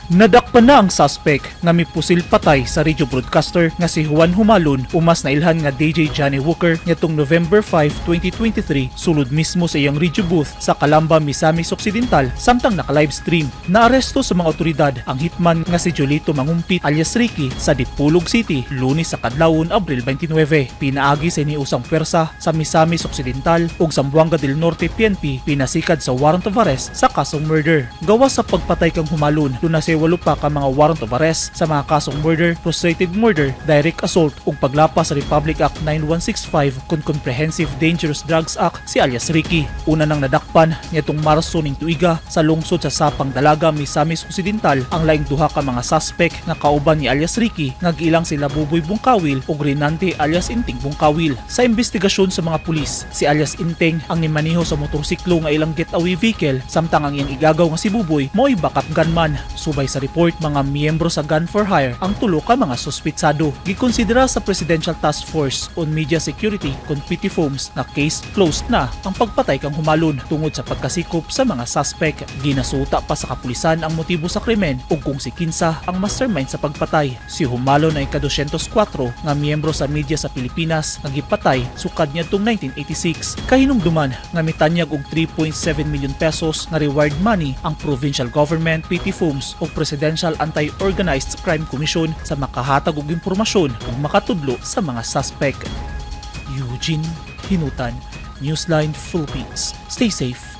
Nadakpan na ang suspect nga mipusil-patay sa radio broadcaster nga si Juan Jumalon umas na ilhan nga DJ Johnny Walker nitong November 5, 2023 sulod mismo sa iyang radio booth sa Calamba, Misamis Occidental samtang naka-livestream. Naaresto sa mga otoridad ang hitman nga si Jolito Mangumpit alias Ricky sa Dipolog City, Lunes sa kadlawon, Abril 29. Pinaagi sa iniusang pwersa sa Misamis Occidental ug Zamboanga del Norte PNP pinasikad sa warrant of arrest sa kasong murder. Gawas sa pagpatay kang Jumalon, walo pa ka mga warrant of arrest sa mga kasong murder, frustrated murder, direct assault ug paglapas sa Republic Act 9165 kung Comprehensive Dangerous Drugs Act si alias Ricky. Una nang nadakpan nitong Marso ning tuiga sa lungsod sa Sapang Dalaga, Misamis Occidental ang laing duha ka mga suspect nga kauban ni alias Ricky nga giilang sila Buboy Bungkawil ug Rinante alias Inting Bungkawil. Sa investigasyon sa mga pulis, si alias Inting ang nimaniho sa motorsiklo nga ilang getaway vehicle samtang ang iyang igagaw nga si Buboy mo'y backup gunman. Subay sa report, mga miyembro sa Gun for Hire ang tulo ka mga suspetsado. Gikonsidera sa Presidential Task Force on Media Security kung PTFOMS na case closed na ang pagpatay kang Jumalon tungod sa pagkasikop sa mga suspect. Ginasuta pa sa kapulisan ang motibo sa krimen ug kung si kinsa ang mastermind sa pagpatay. Si Jumalon ay ika-204 nga miyembro sa media sa Pilipinas nga gipatay sukad niadtong 1986. Kahinumduman nga mitanyag og 3.7 million pesos nga reward money ang provincial government, PTFOMS o Presidential Anti-Organized Crime Commission sa makahatag og impormasyon ug makatudlo sa mga suspect. Eugene Hinutan, Newsline Philippines. Stay safe.